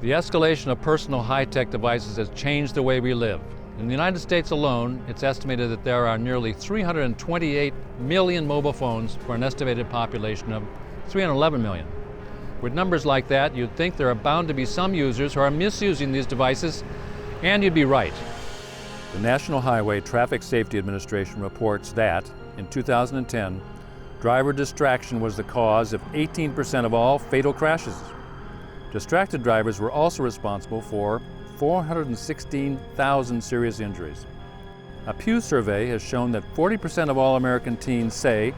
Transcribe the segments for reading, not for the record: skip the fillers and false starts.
The escalation of personal high-tech devices has changed the way we live. In the United States alone, it's estimated that there are nearly 328 million mobile phones for an estimated population of 311 million. With numbers like that, you'd think there are bound to be some users who are misusing these devices, and you'd be right. The National Highway Traffic Safety Administration reports that, in 2010, driver distraction was the cause of 18% of all fatal crashes. Distracted drivers were also responsible for 416,000 serious injuries. A Pew survey has shown that 40% of all American teens say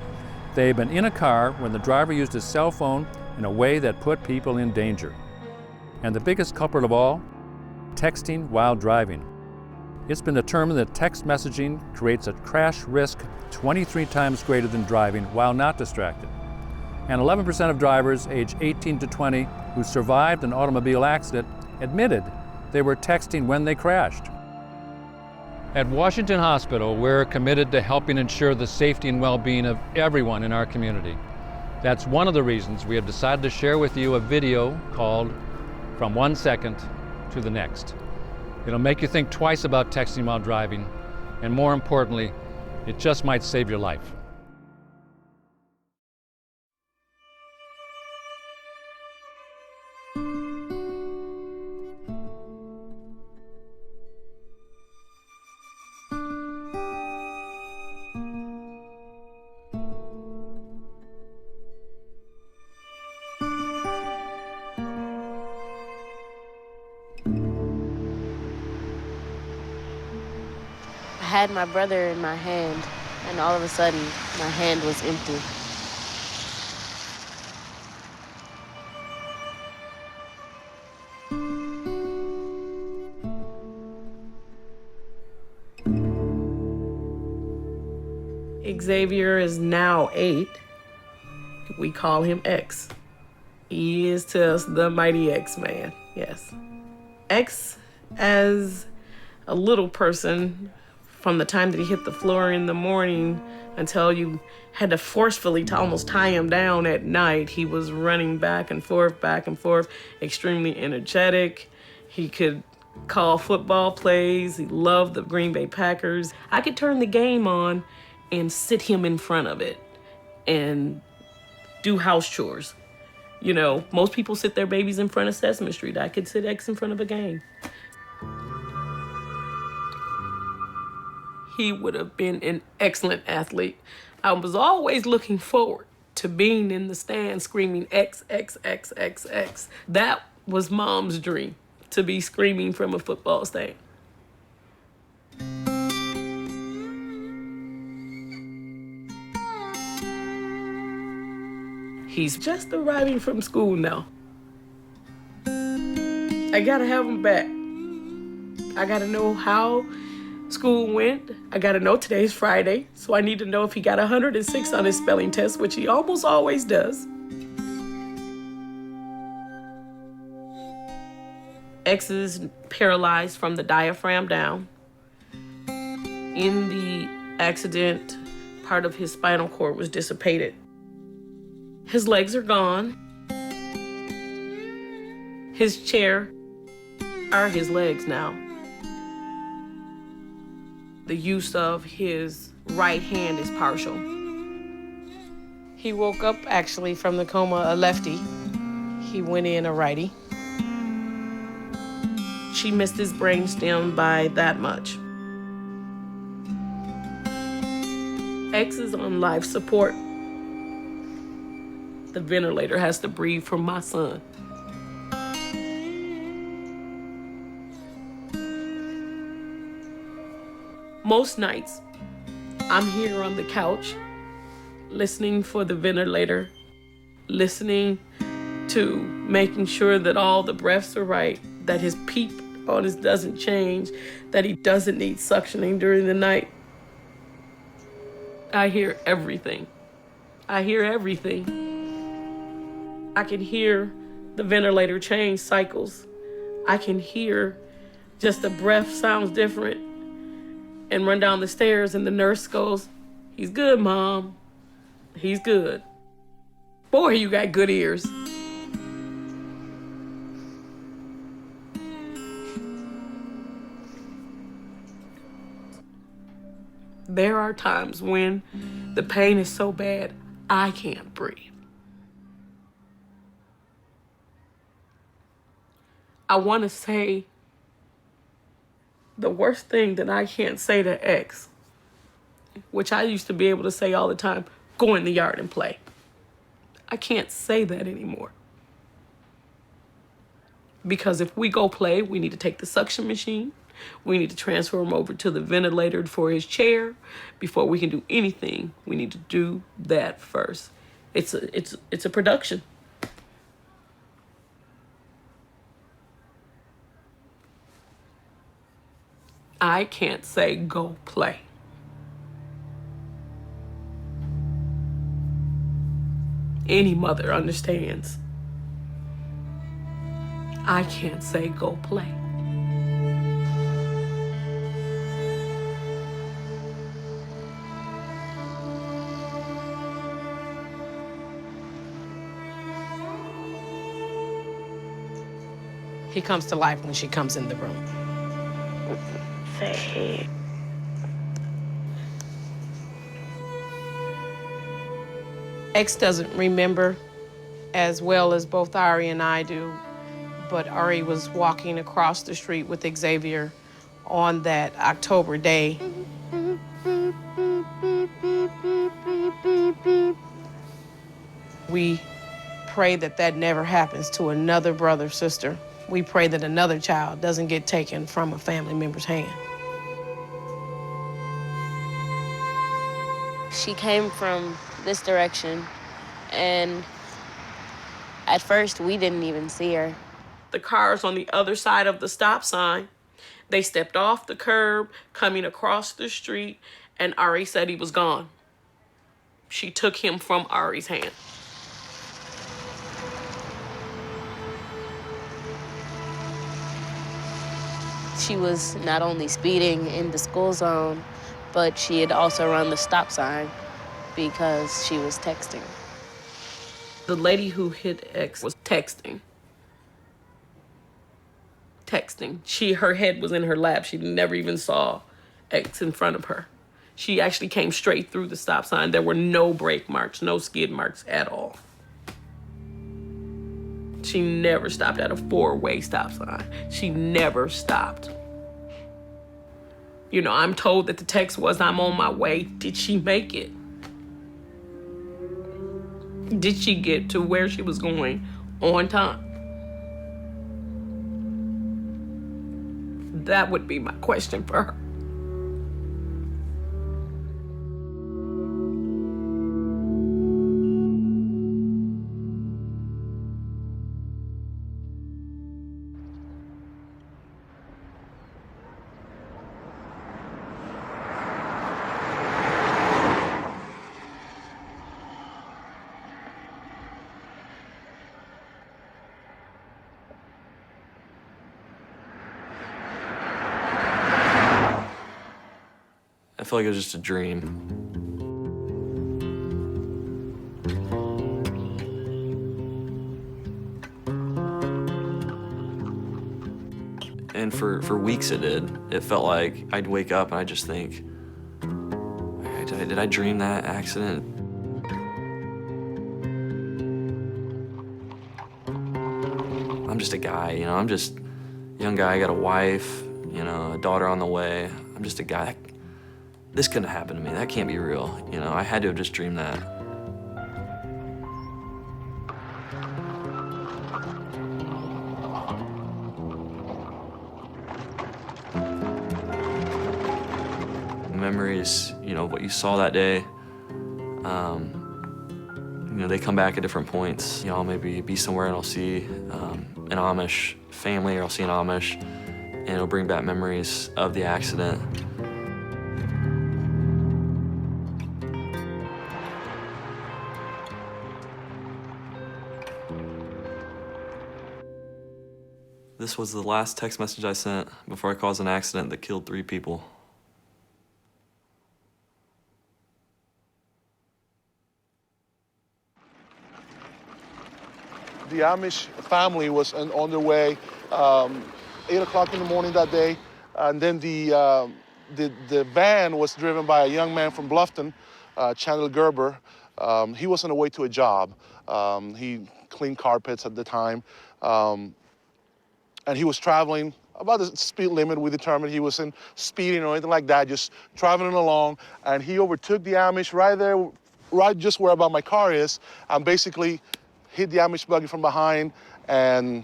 they've been in a car when the driver used his cell phone in a way that put people in danger. And the biggest culprit of all, texting while driving. It's been determined that text messaging creates a crash risk 23 times greater than driving while not distracted. And 11% of drivers aged 18 to 20 who survived an automobile accident admitted they were texting when they crashed. At Washington Hospital, we're committed to helping ensure the safety and well-being of everyone in our community. That's one of the reasons we have decided to share with you a video called From 1 Second to the Next. It'll make you think twice about texting while driving, and more importantly, it just might save your life. I had my brother in my hand, and all of a sudden, my hand was empty. Xavier is now 8. We call him X. He is to us the mighty X-Man, yes. X, as a little person, from the time that he hit the floor in the morning until you had to forcefully to almost tie him down at night, he was running back and forth, extremely energetic. He could call football plays. He loved the Green Bay Packers. I could turn the game on and sit him in front of it and do house chores. You know, most people sit their babies in front of Sesame Street. I could sit X in front of a game. He would have been an excellent athlete. I was always looking forward to being in the stand screaming X, X, X, X, X. That was Mom's dream, to be screaming from a football stand. He's just arriving from school now. I gotta have him back. I gotta know how school went. I gotta know today's Friday, so I need to know if he got 106 on his spelling test, which he almost always does. X is paralyzed from the diaphragm down. In the accident, part of his spinal cord was dissipated. His legs are gone. His chair are his legs now. The use of his right hand is partial. He woke up actually from the coma a lefty. He went in a righty. She missed his brainstem by that much. X is on life support. The ventilator has to breathe for my son. Most nights, I'm here on the couch, listening for the ventilator, listening to making sure that all the breaths are right, that his PEEP on his doesn't change, that he doesn't need suctioning during the night. I hear everything. I hear everything. I can hear the ventilator change cycles. I can hear just the breath sounds different and run down the stairs and the nurse goes, "He's good, Mom. He's good." Boy, you got good ears. There are times when the pain is so bad, I can't breathe. I want to say the worst thing that I can't say to X, which I used to be able to say all the time, go in the yard and play. I can't say that anymore. Because if we go play, we need to take the suction machine. We need to transfer him over to the ventilator for his chair. Before we can do anything, we need to do that first. It's a production. I can't say go play. Any mother understands. I can't say go play. He comes to life when she comes in the room. Say, X doesn't remember as well as both Ari and I do, but Ari was walking across the street with Xavier on that October day. We pray that that never happens to another brother, sister. We pray that another child doesn't get taken from a family member's hand. she came from this direction, and at first we didn't even see her. The cars on the other side of the stop sign, they stepped off the curb, coming across the street, and Ari said he was gone. She took him from Ari's hand. She was not only speeding in the school zone, but she had also run the stop sign because she was texting. The lady who hit X was texting. Her head was in her lap. She never even saw X in front of her. She actually came straight through the stop sign. There were no brake marks, no skid marks at all. She never stopped at a four-way stop sign. She never stopped. You know, I'm told that the text was, "I'm on my way." Did she make it? Did she get to where she was going on time? That would be my question for her. I feel like it was just a dream. And for weeks it did. It felt like I'd wake up and I'd just think, did I dream that accident? I'm just a guy, you know, I'm just a young guy, I got a wife, you know, a daughter on the way. I'm just a guy. This couldn't happen to me. That can't be real. You know, I had to have just dreamed that. Memories, you know, what you saw that day, you know, they come back at different points. You know, I'll maybe be somewhere and I'll see an Amish family, or I'll see an Amish, and it'll bring back memories of the accident. This was the last text message I sent before I caused an accident that killed 3 people. The Amish family was on their way 8 o'clock in the morning that day, and then the The van was driven by a young man from Bluffton, Chandler Gerber. He was on the way to a job. He cleaned carpets at the time. And he was traveling about the speed limit we determined. He wasn't speeding or anything like that, just traveling along. And he overtook the Amish right there, right just where about my car is, and basically hit the Amish buggy from behind and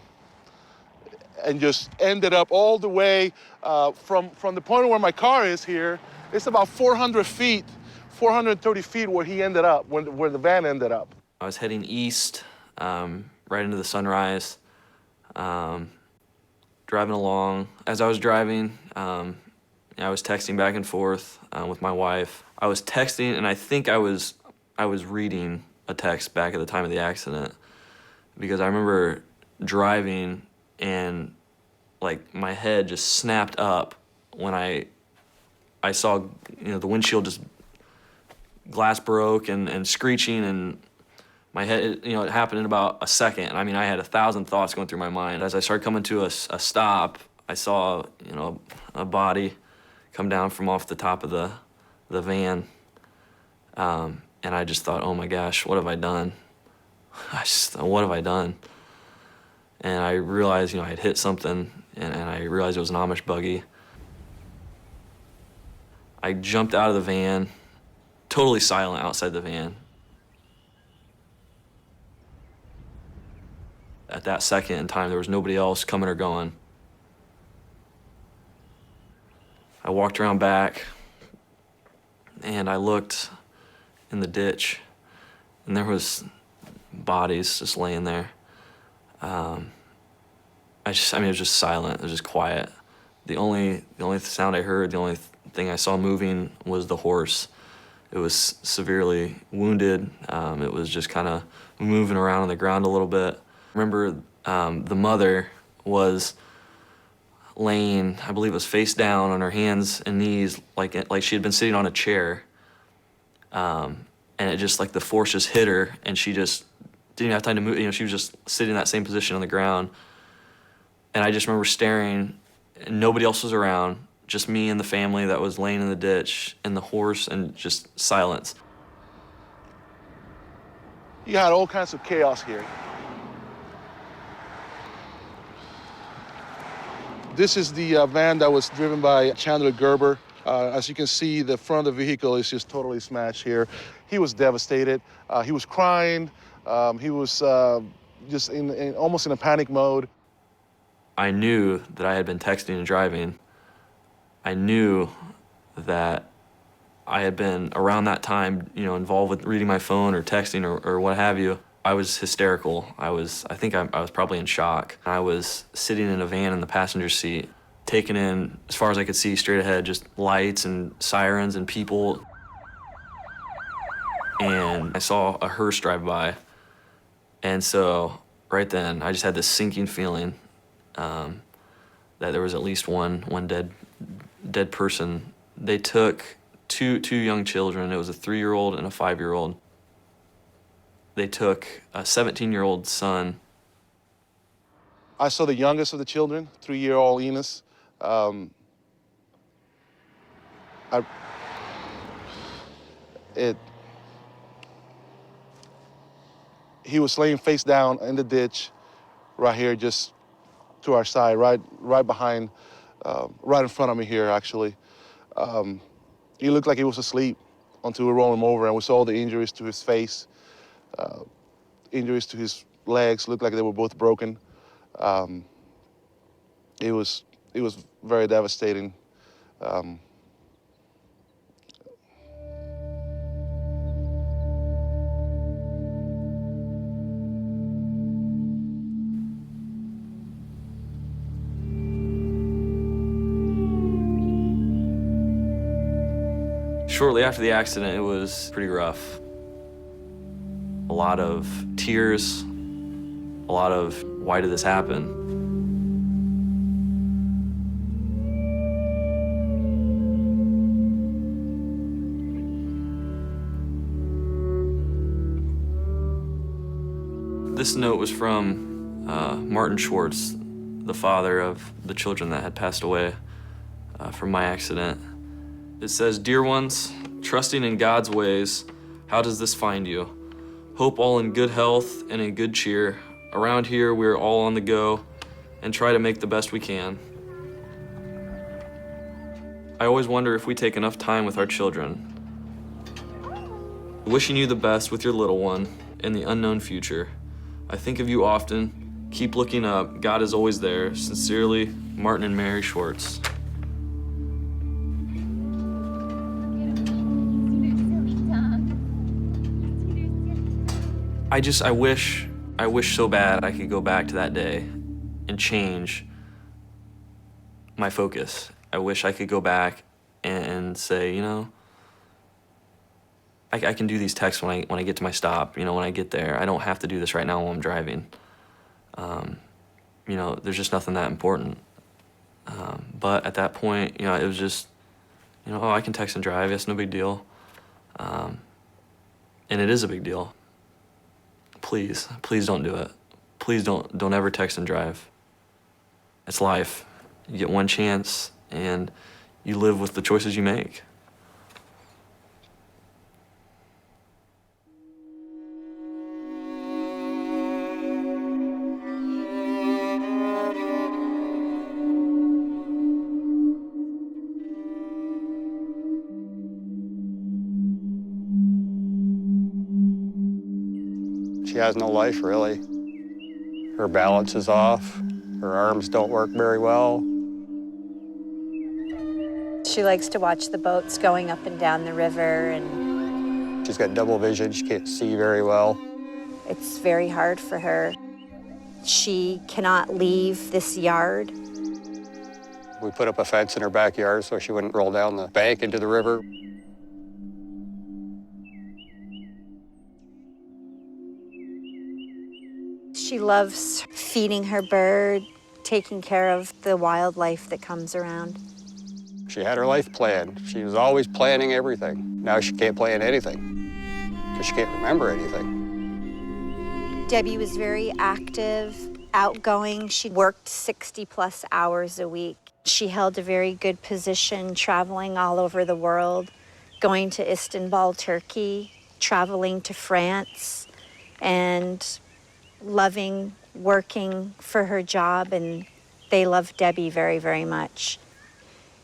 just ended up all the way from the point where my car is here. It's about 400 feet, 430 feet where he ended up, where the van ended up. I was heading east, right into the sunrise. Driving along. As I was driving, I was texting back and forth with my wife. I was texting, and I think I was reading a text back at the time of the accident, because I remember driving and like my head just snapped up when I saw, you know, the windshield just glass broke and screeching, and my head, you know, it happened in about a second. And I mean, I had 1,000 thoughts going through my mind. As I started coming to a stop, I saw, you know, a body come down from off the top of the van. And I just thought, oh my gosh, what have I done? What have I done? And I realized, you know, I had hit something, and I realized it was an Amish buggy. I jumped out of the van, totally silent outside the van. At that second in time, there was nobody else coming or going. I walked around back, and I looked in the ditch, and there was bodies just laying there. I mean, it was just silent. It was just quiet. The only sound I heard, the only thing I saw moving was the horse. It was severely wounded. It was just kind of moving around on the ground a little bit. I remember the mother was laying, I believe it was face down on her hands and knees, like she had been sitting on a chair. And it just, like, the force just hit her, and she just didn't have time to move. You know, she was just sitting in that same position on the ground. And I just remember staring, and nobody else was around, just me and the family that was laying in the ditch, and the horse, and just silence. You had all kinds of chaos here. This is the van that was driven by Chandler Gerber. As you can see, the front of the vehicle is just totally smashed here. He was devastated. He was crying. He was just almost in a panic mode. I knew that I had been texting and driving. I knew that I had been around that time, you know, involved with reading my phone or texting or what have you. I was hysterical. I think I was probably in shock. I was sitting in a van in the passenger seat, taking in, as far as I could see straight ahead, just lights and sirens and people. And I saw a hearse drive by. And so right then, I just had this sinking feeling that there was at least one dead person. They took two young children. It was a 3-year-old and a 5-year-old. They took a 17-year-old son. I saw the youngest of the children, 3-year-old Enos. He was laying face down in the ditch, right here, just to our side, right behind, right in front of me here, actually. He looked like he was asleep until we rolled him over, and we saw the injuries to his face. Injuries to his legs looked like they were both broken. It was very devastating. Shortly after the accident, it was pretty rough. A lot of tears, a lot of, why did this happen? This note was from Martin Schwartz, the father of the children that had passed away from my accident. It says, "Dear ones, trusting in God's ways, how does this find you? Hope all in good health and in good cheer. Around here, we're all on the go and try to make the best we can. I always wonder if we take enough time with our children. Wishing you the best with your little one and the unknown future. I think of you often. Keep looking up. God is always there. Sincerely, Martin and Mary Schwartz." I wish so bad I could go back to that day and change my focus. I wish I could go back and say, you know, I can do these texts when I get to my stop, you know, when I get there. I don't have to do this right now while I'm driving. You know, there's just nothing that important. But at that point, you know, it was just, you know, oh, I can text and drive. It's no big deal. And it is a big deal. Please don't do it. Please don't ever text and drive. It's life. You get one chance and you live with the choices you make. She has no life, really. Her balance is off. Her arms don't work very well. She likes to watch the boats going up and down the river, and She's got double vision. She can't see very well. it's very hard for her. She cannot leave this yard. We put up a fence in her backyard so she wouldn't roll down the bank into the river. She loves feeding her bird, taking care of the wildlife that comes around. She had her life planned. She was always planning everything. Now she can't plan anything because she can't remember anything. Debbie was very active, outgoing. She worked 60+ hours a week. She held a very good position, traveling all over the world, going to Istanbul, Turkey, traveling to France, and loving working for her job, and they love Debbie very, very much.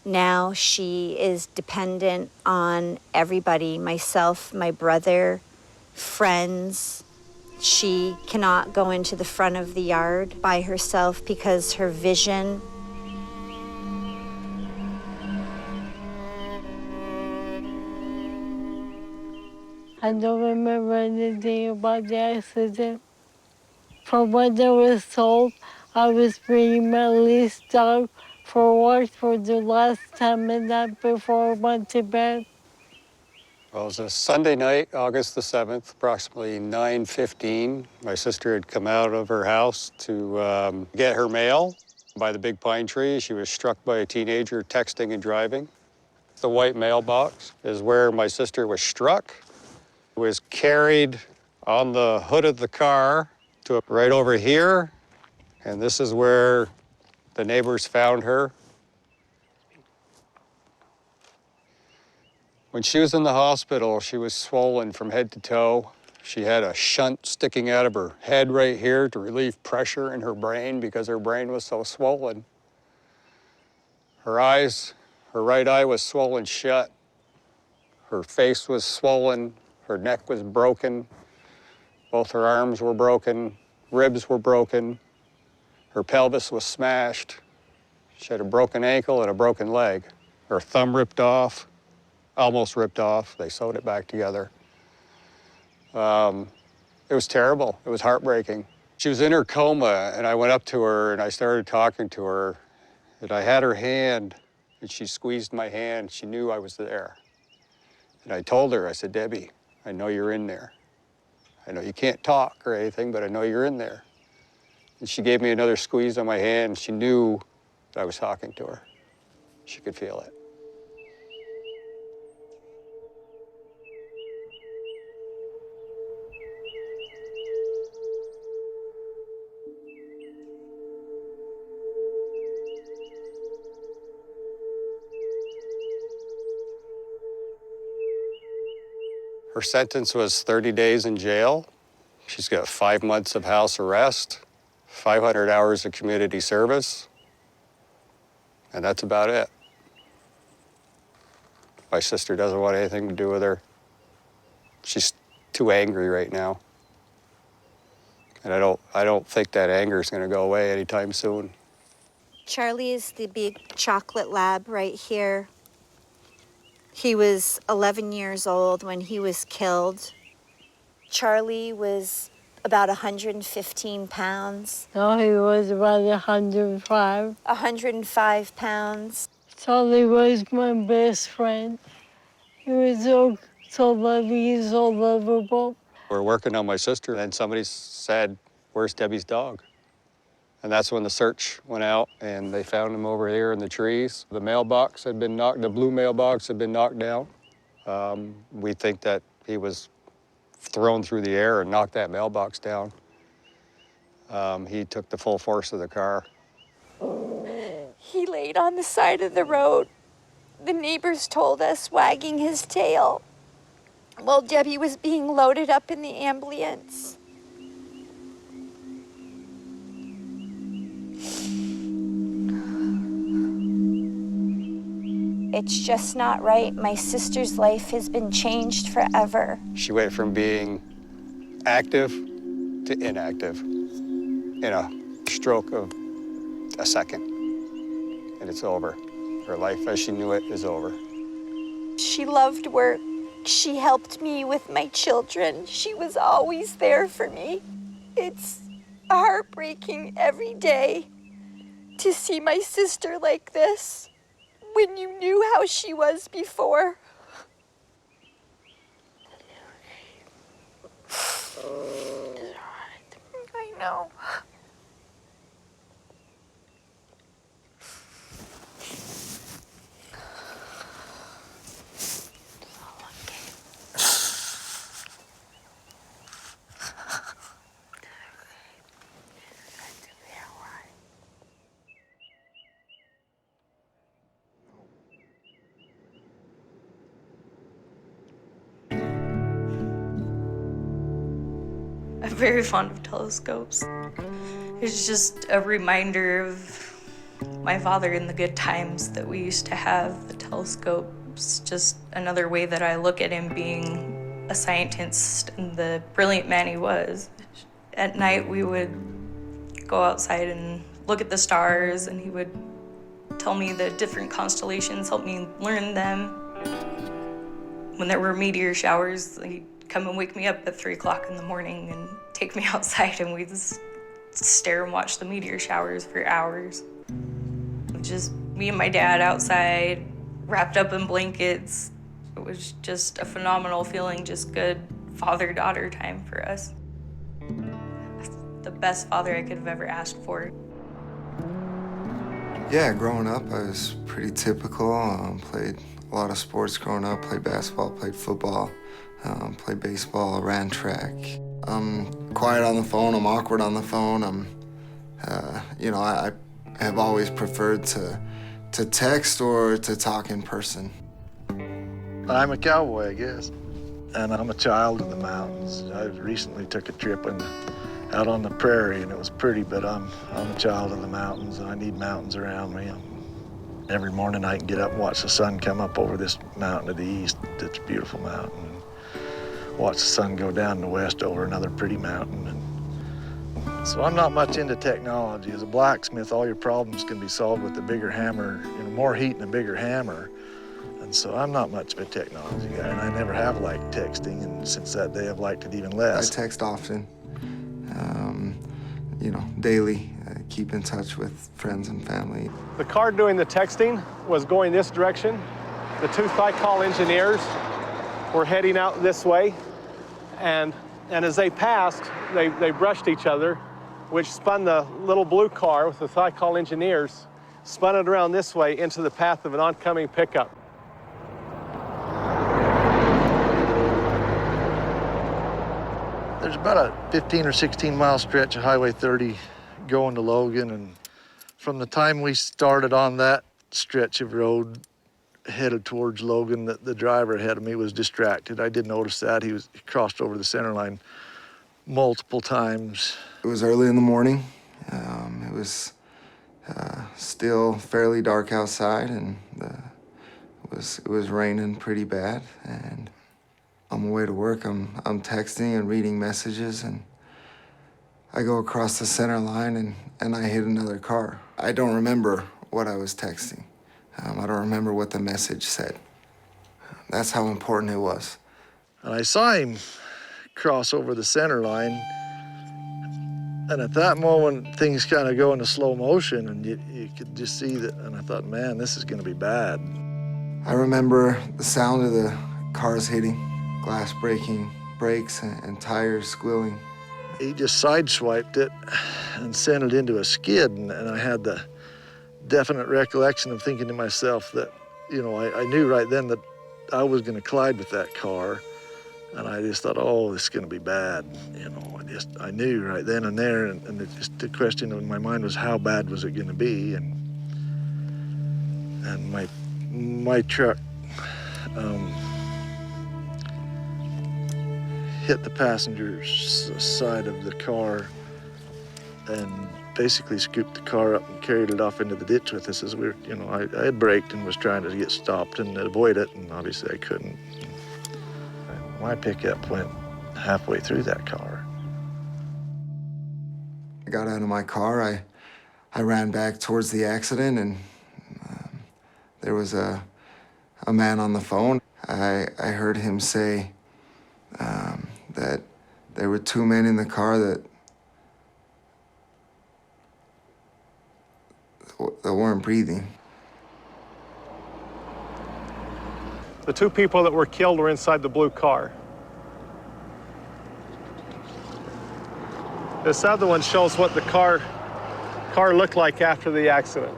Now she is dependent on everybody, myself, my brother, friends. She cannot go into the front of the yard by herself because her vision. I don't remember anything about the accident. From what I was told, I was bringing my lease dog for work for the last time and night before I went to bed. Well, it was a Sunday night, August the 7th, approximately 9:15. My sister had come out of her house to get her mail by the big pine tree. She was struck by a teenager texting and driving. The white mailbox is where my sister was struck. Was carried on the hood of the car to right over here, and this is where the neighbors found her. When she was in the hospital, she was swollen from head to toe. She had a shunt sticking out of her head right here to relieve pressure in her brain because her brain was so swollen. Her eyes, her right eye was swollen shut. Her face was swollen. Her neck was broken. Both her arms were broken. Ribs were broken. Her pelvis was smashed. She had a broken ankle and a broken leg. Her thumb ripped off, almost ripped off. They sewed it back together. It was terrible. It was heartbreaking. She was in her coma, and I went up to her and I started talking to her. And I had her hand, and she squeezed my hand. She knew I was there. And I told her, I said, "Debbie, I know you're in there. I know you can't talk or anything, but I know you're in there." And she gave me another squeeze on my hand. She knew that I was talking to her. She could feel it. Her sentence was 30 days in jail. She's got 5 months of house arrest, 500 hours of community service, and that's about it. My sister doesn't want anything to do with her. She's too angry right now. And I don't think that anger is going to go away anytime soon. Charlie is the big chocolate lab right here. He was 11 years old when he was killed. Charlie was about 115 pounds. No, he was about 105. 105 pounds. Charlie was my best friend. He was so lovely, so lovable. We're working on my sister, and somebody said, "Where's Debbie's dog?" And that's when the search went out, and they found him over here in the trees. The mailbox had been knocked, the blue mailbox had been knocked down. We think that he was thrown through the air and knocked that mailbox down. He took the full force of the car. He laid on the side of the road. The neighbors told us, wagging his tail, while Debbie was being loaded up in the ambulance. It's just not right. My sister's life has been changed forever. She went from being active to inactive in a stroke of a second, and it's over. Her life as she knew it is over. She loved work. She helped me with my children. She was always there for me. It's heartbreaking every day to see my sister like this when you knew how she was before. I know. I'm very fond of telescopes. It's just a reminder of my father and the good times that we used to have. The telescope's just another way that I look at him being a scientist and the brilliant man he was. At night, we would go outside and look at the stars, and he would tell me the different constellations, help me learn them. When there were meteor showers, he'd come and wake me up at 3 o'clock in the morning and take me outside, and we'd just stare and watch the meteor showers for hours. Just me and my dad outside, wrapped up in blankets. It was just a phenomenal feeling, just good father-daughter time for us. The best father I could have ever asked for. Yeah, growing up, I was pretty typical. Played a lot of sports growing up, played basketball, played football. Played baseball, ran track. I'm quiet on the phone, I'm awkward on the phone. I have always preferred to text or to talk in person. I'm a cowboy, I guess. And I'm a child of the mountains. I recently took a trip out on the prairie, and it was pretty, but I'm a child of the mountains, and I need mountains around me. Every morning I can get up and watch the sun come up over this mountain to the east. It's a beautiful mountain. Watch the sun go down in the west over another pretty mountain. And so I'm not much into technology. As a blacksmith, all your problems can be solved with a bigger hammer, more heat and a bigger hammer. And so I'm not much of a technology guy, and I never have liked texting, and since that day I've liked it even less. I text often, daily. I keep in touch with friends and family. The car doing the texting was going this direction. The two Thicol engineers were heading out this way, and as they passed, they brushed each other, which spun the little blue car with the Thicol engineers, spun it around this way into the path of an oncoming pickup. There's about a 15 or 16 mile stretch of Highway 30 going to Logan, and from the time we started on that stretch of road headed towards Logan, the driver ahead of me was distracted. I did notice that. He crossed over the center line multiple times. It was early in the morning. It was still fairly dark outside, and it was raining pretty bad. And on my way to work, I'm texting and reading messages, and I go across the center line and I hit another car. I don't remember what I was texting. I don't remember what the message said. That's how important it was. And I saw him cross over the center line. And at that moment, things kind of go into slow motion, and you could just see that. And I thought, man, this is going to be bad. I remember the sound of the cars hitting, glass breaking, brakes and tires squealing. He just sideswiped it and sent it into a skid, and I had the definite recollection of thinking to myself that, I knew right then that I was going to collide with that car, and I just thought, oh, this is going to be bad. I knew right then and there, and the question in my mind was, how bad was it going to be? And my truck hit the passenger's side of the car and basically scooped the car up and carried it off into the ditch with us as we were, I had braked and was trying to get stopped and avoid it, and obviously I couldn't. My pickup went halfway through that car. I got out of my car, I ran back towards the accident, and there was a man on the phone. I heard him say that there were two men in the car that weren't breathing. The two people that were killed were inside the blue car. This other one shows what the car looked like after the accident.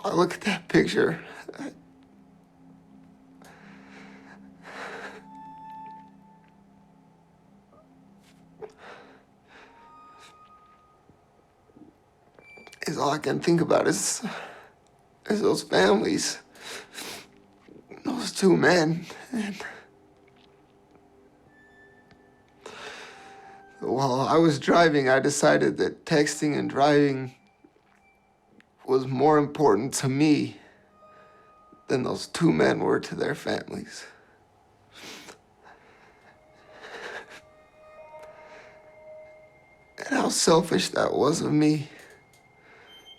I look at that picture. All I can think about is those families, those two men. And while I was driving, I decided that texting and driving was more important to me than those two men were to their families. And how selfish that was of me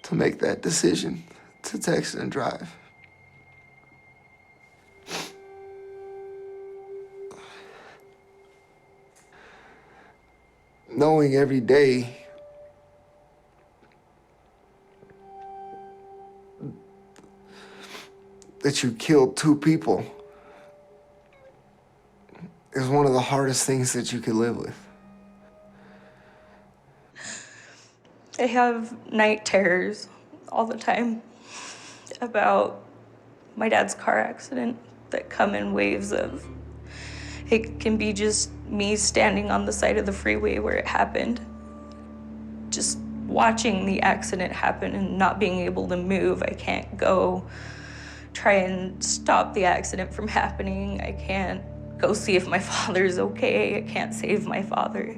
to make that decision to text and drive. Knowing every day that you killed two people is one of the hardest things that you could live with. I have night terrors all the time about my dad's car accident that come in waves of, it can be just me standing on the side of the freeway where it happened, just watching the accident happen and not being able to move. I can't go try and stop the accident from happening. I can't go see if my father's okay. I can't save my father.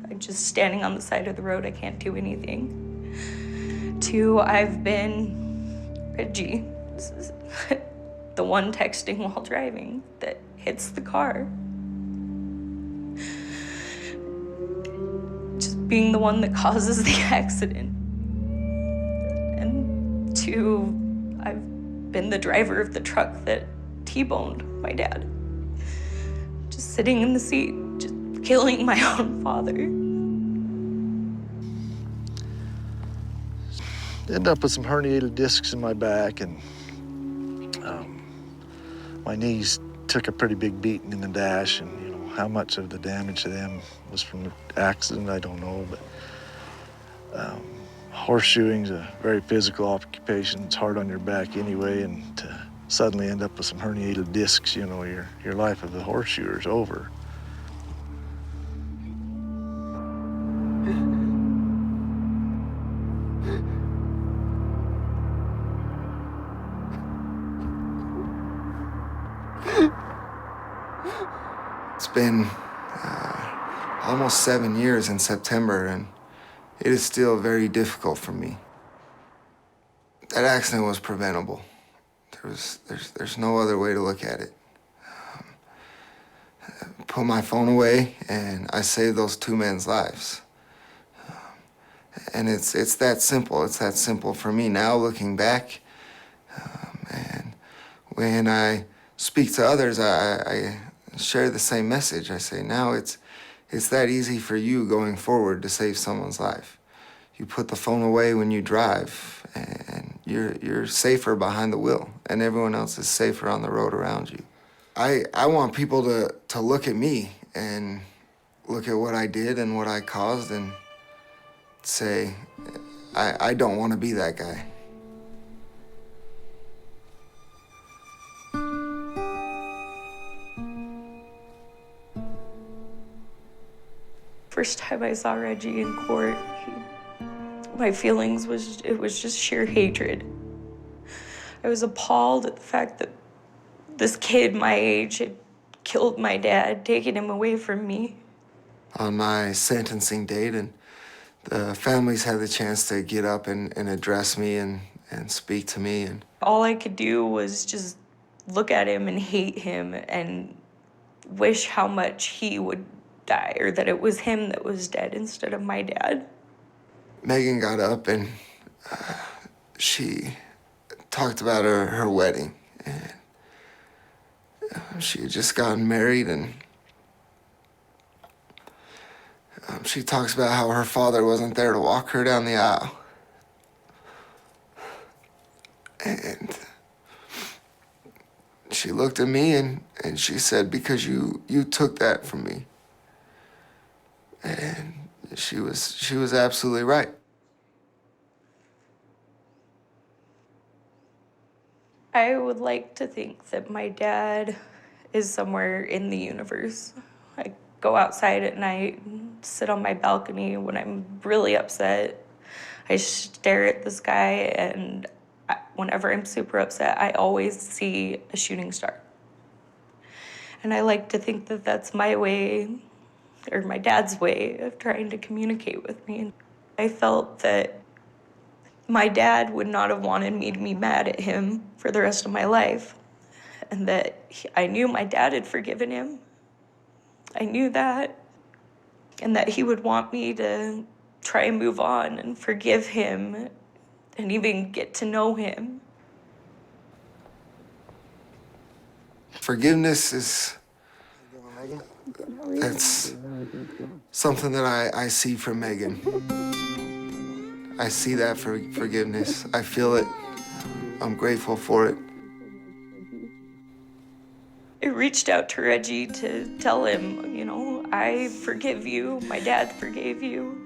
I'm just standing on the side of the road. I can't do anything. Two, I've been Reggie. This is the one texting while driving that hits the car. Just being the one that causes the accident. And two, I've been the driver of the truck that T-boned my dad. Just sitting in the seat, just killing my own father. ended up with some herniated discs in my back, and my knees took a pretty big beating in the dash, and you know how much of the damage to them was from the accident, I don't know, but horseshoeing's a very physical occupation. It's hard on your back anyway, and to suddenly end up with some herniated discs, you know, your life as a horseshoer is over. It's been almost 7 years in September, and it is still very difficult for me. That accident was preventable. There's no other way to look at it. Put my phone away, and I saved those two men's lives. And it's that simple. It's that simple for me now, looking back. And when I speak to others, I share the same message. I say, now it's that easy for you going forward to save someone's life. You put the phone away when you drive, and you're safer behind the wheel, and everyone else is safer on the road around you. I want people to look at me and look at what I did and what I caused and say, I don't want to be that guy. First time I saw Reggie in court, my feelings was just sheer hatred. I was appalled at the fact that this kid my age had killed my dad, taken him away from me. On my sentencing date, and the families had the chance to get up and address me and speak to me. And all I could do was just look at him and hate him and wish how much he would die, or that it was him that was dead instead of my dad. Mehigan got up and she talked about her wedding. And she had just gotten married, and she talks about how her father wasn't there to walk her down the aisle. And she looked at me and she said, because you took that from me. And she was absolutely right. I would like to think that my dad is somewhere in the universe. I go outside at night and sit on my balcony when I'm really upset. I stare at the sky, and whenever I'm super upset, I always see a shooting star. And I like to think that that's my way, or my dad's way, of trying to communicate with me. I felt that my dad would not have wanted me to be mad at him for the rest of my life, and that I knew my dad had forgiven him. I knew that, and that he would want me to try and move on and forgive him and even get to know him. Forgiveness is, that's something that I see from Mehigan. I see that for forgiveness. I feel it. I'm grateful for it. I reached out to Reggie to tell him, you know, I forgive you. My dad forgave you.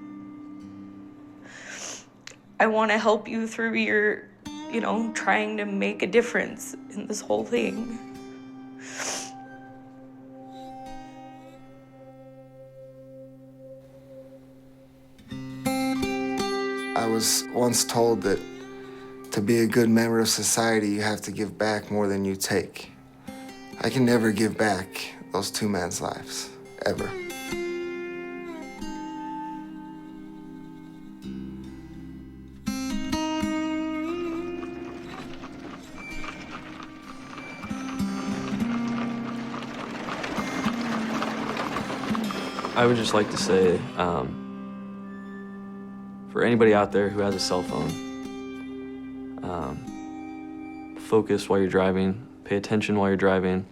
I want to help you through your, you know, trying to make a difference in this whole thing. I was once told that to be a good member of society, you have to give back more than you take. I can never give back those two men's lives, ever. I would just like to say, for anybody out there who has a cell phone, focus while you're driving, pay attention while you're driving,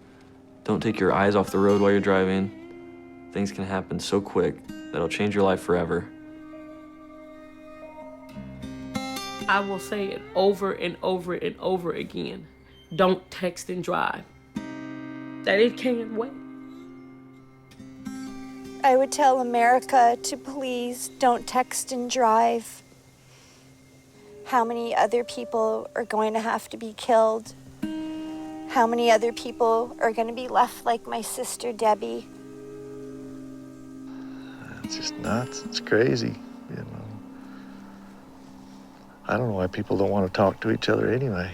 don't take your eyes off the road while you're driving. Things can happen so quick that'll change your life forever. I will say it over and over and over again. Don't text and drive. That it can't wait. I would tell America to please don't text and drive. How many other people are going to have to be killed? How many other people are going to be left like my sister Debbie? It's just nuts. It's crazy, you know. I don't know why people don't want to talk to each other anyway.